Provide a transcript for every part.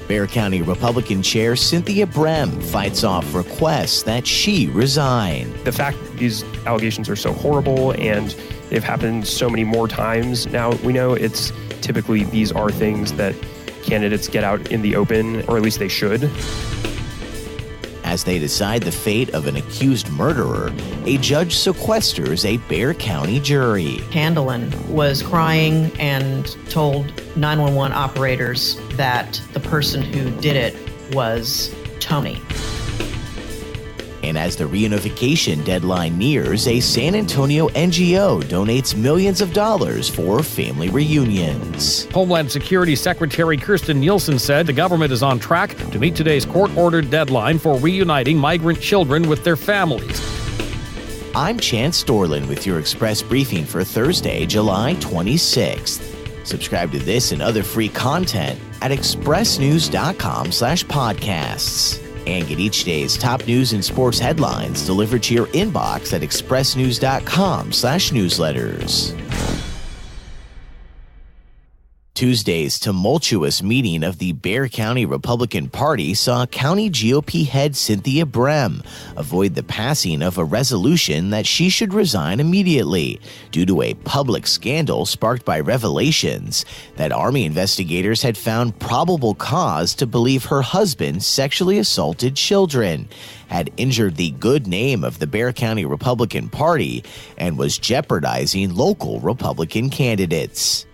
Bexar County Republican Chair Cynthia Brem fights off requests that she resign. The fact these allegations are so horrible and they've happened so many more times now, we know it's typically these are things that candidates get out in the open, or at least they should. As they decide the fate of an accused murderer, a judge sequesters a Bexar County jury. Tandalin was crying and told 911 operators that the person who did it was Tony. And as the reunification deadline nears, a San Antonio NGO donates millions of dollars for family reunions. Homeland Security Secretary Kirstjen Nielsen said the government is on track to meet today's court-ordered deadline for reuniting migrant children with their families. I'm Chance Dorland with your Express Briefing for Thursday, July 26th. Subscribe to this and other free content at expressnews.com/podcasts. And get each day's top news and sports headlines delivered to your inbox at expressnews.com/newsletters. Tuesday's tumultuous meeting of the Bexar County Republican Party saw County GOP head Cynthia Brem avoid the passing of a resolution that she should resign immediately due to a public scandal sparked by revelations that Army investigators had found probable cause to believe her husband sexually assaulted children, had injured the good name of the Bexar County Republican Party, and was jeopardizing local Republican candidates.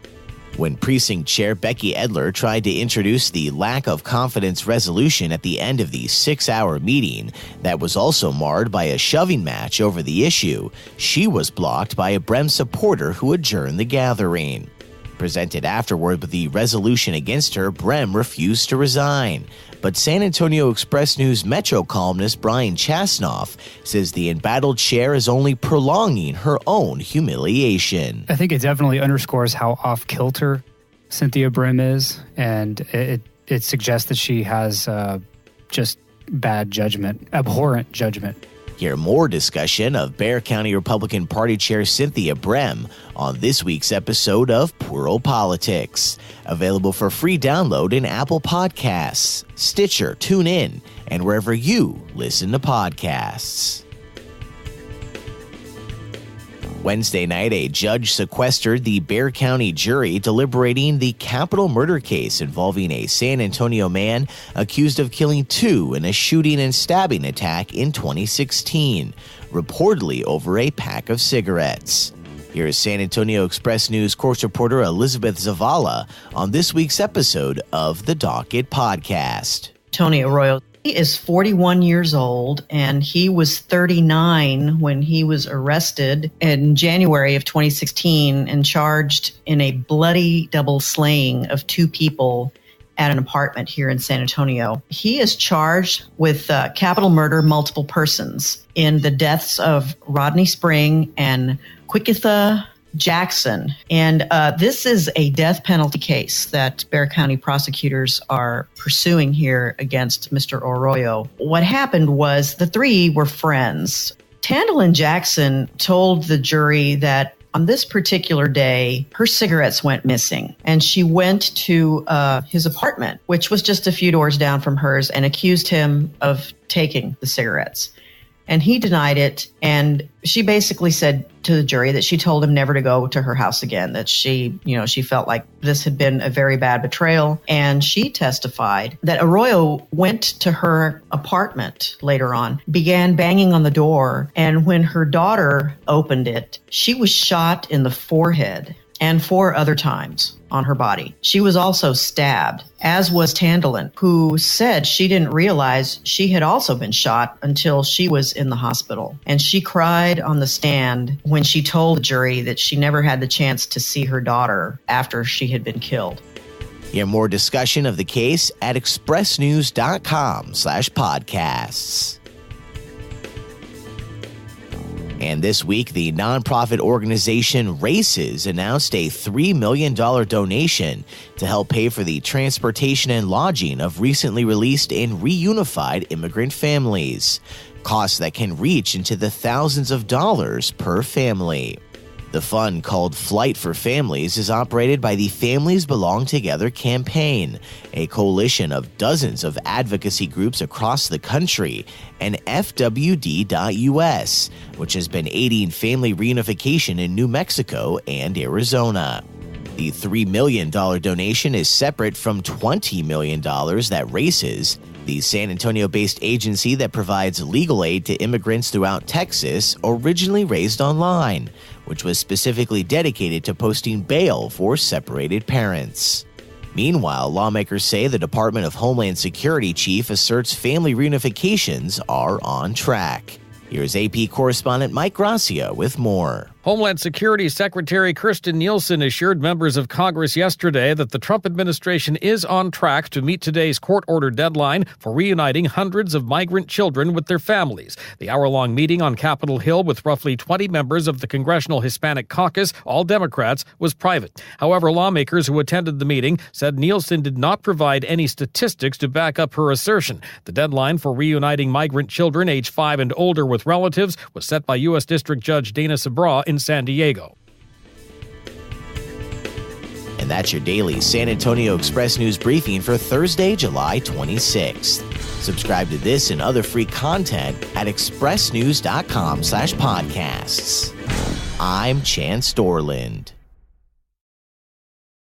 When Precinct Chair Becky Edler tried to introduce the lack of confidence resolution at the end of the 6-hour meeting that was also marred by a shoving match over the issue, she was blocked by a Brem supporter who adjourned the gathering. Presented afterward with the resolution against her, Brem refused to resign. But San Antonio Express News Metro columnist Brian Chasnoff says the embattled chair is only prolonging her own humiliation. I think it definitely underscores how off-kilter Cynthia Brem is, and it suggests that she has just bad judgment, abhorrent judgment. Hear more discussion of Bexar County Republican Party Chair Cynthia Brem on this week's episode of Puro Politics. Available for free download in Apple Podcasts, Stitcher, TuneIn, and wherever you listen to podcasts. Wednesday night, a judge sequestered the Bexar County jury deliberating the capital murder case involving a San Antonio man accused of killing two in a shooting and stabbing attack in 2016, reportedly over a pack of cigarettes. Here's San Antonio Express News court reporter Elizabeth Zavala on this week's episode of the Docket Podcast. Tony Arroyo. He is 41 years old, and he was 39 when he was arrested in January of 2016 and charged in a bloody double slaying of two people at an apartment here in San Antonio. He is charged with capital murder, multiple persons, in the deaths of Rodney Spring and Quickitha Jackson. And this is a death penalty case that Bexar County prosecutors are pursuing here against Mr. Arroyo. What happened was the three were friends. Tandalin Jackson told the jury that on this particular day, her cigarettes went missing, and she went to his apartment, which was just a few doors down from hers, and accused him of taking the cigarettes. And he denied it, and she basically said to the jury that she told him never to go to her house again, that she felt like this had been a very bad betrayal. And she testified that Arroyo went to her apartment later on, began banging on the door, and when her daughter opened it, she was shot in the forehead and 4 other times on her body. She was also stabbed, as was Tandalin, who said she didn't realize she had also been shot until she was in the hospital. And she cried on the stand when she told the jury that she never had the chance to see her daughter after she had been killed. Hear more discussion of the case at expressnews.com/podcasts. And this week, the nonprofit organization Races announced a $3 million donation to help pay for the transportation and lodging of recently released and reunified immigrant families, costs that can reach into the thousands of dollars per family. The fund, called Flight for Families, is operated by the Families Belong Together campaign, a coalition of dozens of advocacy groups across the country, and FWD.US, which has been aiding family reunification in New Mexico and Arizona. The $3 million donation is separate from $20 million that RACES, the San Antonio-based agency that provides legal aid to immigrants throughout Texas, originally raised online, which was specifically dedicated to posting bail for separated parents. Meanwhile, lawmakers say the Department of Homeland Security chief asserts family reunifications are on track. Here's AP correspondent Mike Gracia with more. Homeland Security Secretary Kirstjen Nielsen assured members of Congress yesterday that the Trump administration is on track to meet today's court-ordered deadline for reuniting hundreds of migrant children with their families. The hour-long meeting on Capitol Hill with roughly 20 members of the Congressional Hispanic Caucus, all Democrats, was private. However, lawmakers who attended the meeting said Nielsen did not provide any statistics to back up her assertion. The deadline for reuniting migrant children age 5 and older with relatives was set by U.S. District Judge Dana Sabra in San Diego. And that's your daily San Antonio Express News briefing for Thursday, July 26th. Subscribe to this and other free content at expressnews.com/podcasts. I'm Chance Dorland.